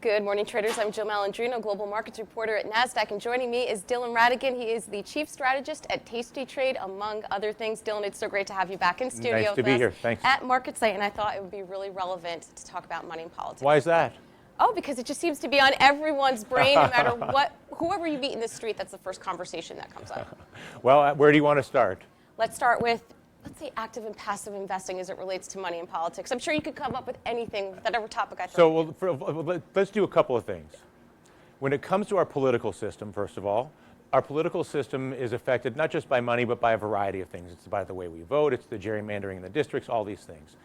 Good morning, traders. I'm Jill Malandrino, Global Markets Reporter at Nasdaq, and joining me is Dylan Ratigan. He is the Chief Strategist at tastytrade, among other things. Dylan, it's so great to have you back in studio nice to be here. Thanks. At MarketSite, and I thought it would be really relevant to talk about money and politics. Why is that? Oh, because it just seems to be on everyone's brain, no matter what, whoever you meet in the street, that's the first conversation that comes up. Well, where do you want to start? Let's start with, let's say, active and passive investing as it relates to money and politics. I'm sure you could come up with anything, whatever topic I throw. So let's do a couple of things. When it comes to our political system, first of all, our political system is affected not just by money, but by a variety of things. It's by the way we vote, it's the gerrymandering in the districts, all these things.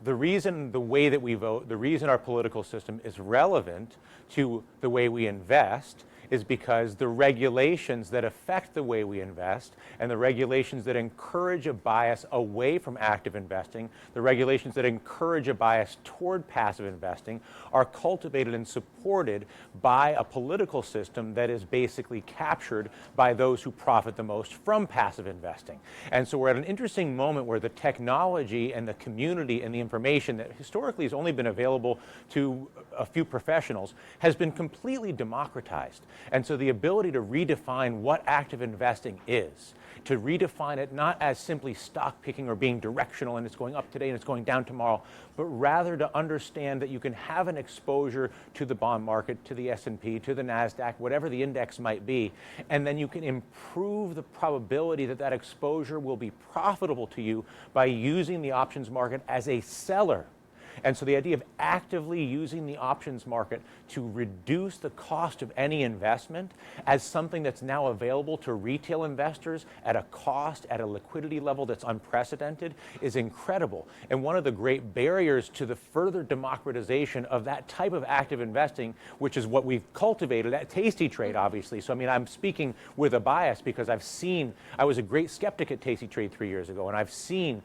The reason the way that we vote, the reason our political system is relevant to the way we invest is because the regulations that affect the way we invest and the regulations that encourage a bias away from active investing, the regulations that encourage a bias toward passive investing are cultivated and supported by a political system that is basically captured by those who profit the most from passive investing. And so we're at an interesting moment where the technology and the community and the information that historically has only been available to a few professionals has been completely democratized. And so the ability to redefine what active investing is, to redefine it not as simply stock picking or being directional and it's going up today and it's going down tomorrow, but rather to understand that you can have an exposure to the bond market, to the S&P, to the Nasdaq, whatever the index might be, and then you can improve the probability that that exposure will be profitable to you by using the options market as a seller. And so the idea of actively using the options market to reduce the cost of any investment as something that's now available to retail investors at a cost, at a liquidity level that's unprecedented is incredible. And one of the great barriers to the further democratization of that type of active investing, which is what we've cultivated at tastytrade, obviously. So, I mean, I'm speaking with a bias because I was a great skeptic at tastytrade 3 years ago, and I've seen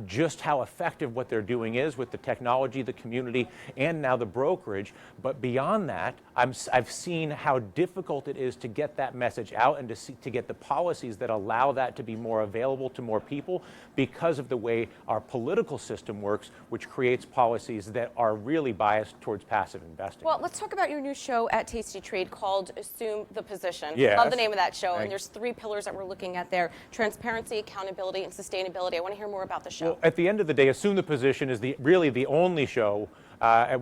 just how effective what they're doing is with the technology, the community, and now the brokerage. But beyond that, I've seen how difficult it is to get that message out and to get the policies that allow that to be more available to more people because of the way our political system works, which creates policies that are really biased towards passive investing. Well, let's talk about your new show at tastytrade called Assume the Position. Yes. Love the name of that show. And there's 3 pillars that we're looking at there: transparency, accountability, and sustainability. I want to hear more about the show. Well, at the end of the day, Assume the Position is really the only show. Let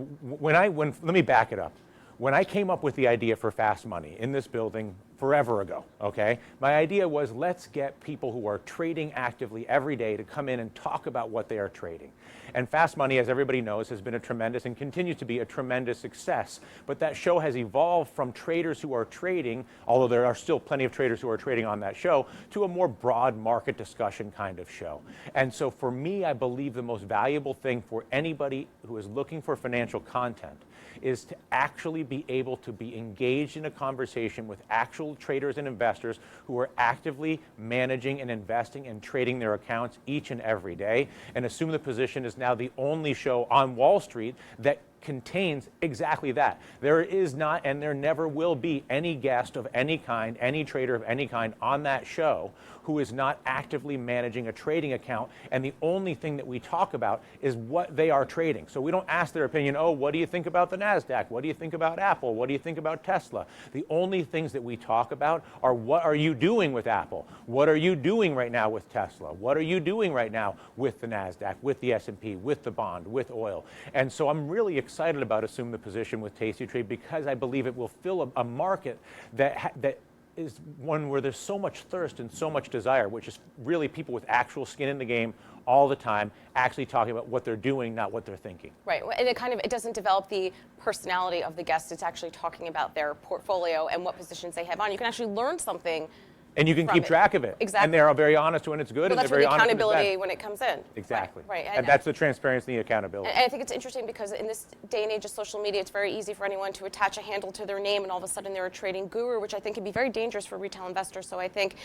me back it up. When I came up with the idea for Fast Money in this building forever ago, okay, my idea was let's get people who are trading actively every day to come in and talk about what they are trading. And Fast Money, as everybody knows, has been a tremendous and continues to be a tremendous success. But that show has evolved from traders who are trading, although there are still plenty of traders who are trading on that show, to a more broad market discussion kind of show. And so for me, I believe the most valuable thing for anybody who is looking for financial content is to actually be able to be engaged in a conversation with actual traders and investors who are actively managing and investing and trading their accounts each and every day. And Assume the Position is now the only show on Wall Street that contains exactly that. There is not and there never will be any guest of any kind, any trader of any kind on that show who is not actively managing a trading account, and the only thing that we talk about is what they are trading. So we don't ask their opinion, oh, what do you think about the Nasdaq? What do you think about Apple? What do you think about Tesla? The only things that we talk about are what are you doing with Apple? What are you doing right now with Tesla? What are you doing right now with the Nasdaq, with the S&P, with the bond, with oil? And so I'm really excited about Assume the Position with tastytrade because I believe it will fill a market that is one where there's so much thirst and so much desire, which is really people with actual skin in the game all the time, actually talking about what they're doing, not what they're thinking. Right, and it doesn't develop the personality of the guest. It's actually talking about their portfolio and what positions they have on. You can actually learn something. And you can keep track of it. Exactly. And they're very honest when it's good, and they're very honest when it's bad. That's accountability when it comes in. Exactly. Right. And that's the transparency and accountability. And I think it's interesting because in this day and age of social media, it's very easy for anyone to attach a handle to their name, and all of a sudden they're a trading guru, which I think can be very dangerous for retail investors. So I think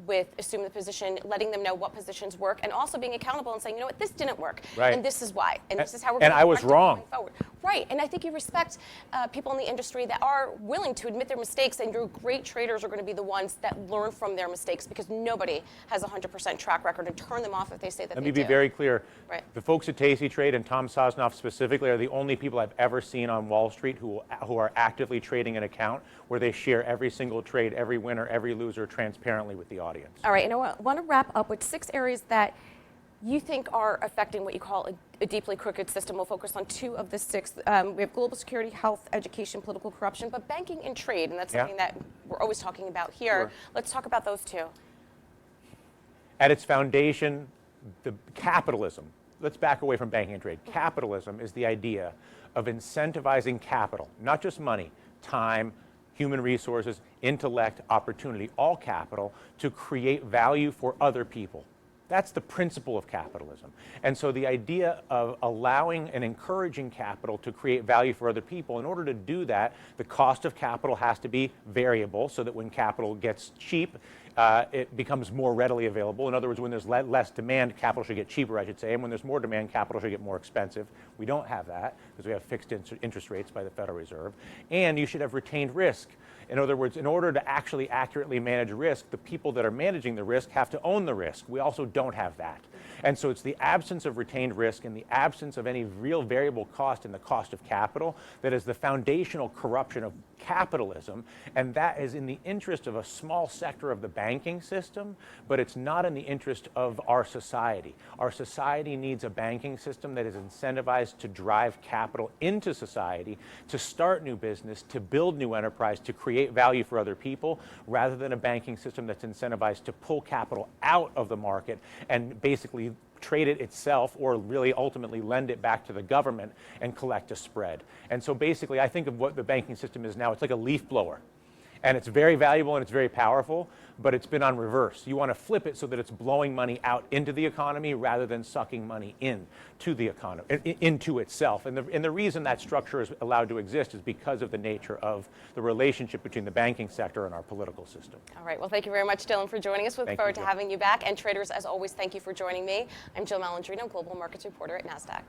with Assume the Position, letting them know what positions work, and also being accountable and saying, you know what, this didn't work, right, and this is why, and this is how we're going to I was wrong. Going forward. Right, and I think you respect people in the industry that are willing to admit their mistakes, and your great traders are going to be the ones that learn from their mistakes, because nobody has a 100% track record, and turn them off if they say that Let they me be do. very clear. Right. The folks at tastytrade and Tom Sosnoff specifically are the only people I've ever seen on Wall Street who are actively trading an account where they share every single trade, every winner, every loser transparently with the audience. All right, and I want to wrap up with 6 areas that you think are affecting what you call a deeply crooked system. We'll focus on 2 of the 6. We have global security, health, education, political corruption, but banking and trade, and that's something that we're always talking about here. Sure. Let's talk about those 2. At its foundation, the capitalism, let's back away from banking and trade. Capitalism is the idea of incentivizing capital, not just money, time, human resources, intellect, opportunity, all capital, to create value for other people. That's the principle of capitalism. And so the idea of allowing and encouraging capital to create value for other people, in order to do that, the cost of capital has to be variable, so that when capital gets cheap, it becomes more readily available. In other words, when there's less demand, capital should get cheaper, I should say, and when there's more demand, capital should get more expensive. We don't have that, because we have fixed interest rates by the Federal Reserve. And you should have retained risk. In other words, in order to actually accurately manage risk, the people that are managing the risk have to own the risk. We also don't have that. And so it's the absence of retained risk and the absence of any real variable cost in the cost of capital that is the foundational corruption of capitalism, and that is in the interest of a small sector of the banking system, but it's not in the interest of our society. Our society needs a banking system that is incentivized to drive capital into society, to start new business, to build new enterprise, to create value for other people, rather than a banking system that's incentivized to pull capital out of the market and basically trade it itself, or really ultimately lend it back to the government and collect a spread. And so basically, I think of what the banking system is now. It's like a leaf blower. And it's very valuable and it's very powerful, but it's been on reverse. You want to flip it so that it's blowing money out into the economy rather than sucking money into the economy, into itself. And the reason that structure is allowed to exist is because of the nature of the relationship between the banking sector and our political system. All right, well, thank you very much, Dylan, for joining us. We look forward to having you back. And traders, as always, thank you for joining me. I'm Jill Malandrino, Global Markets Reporter at Nasdaq.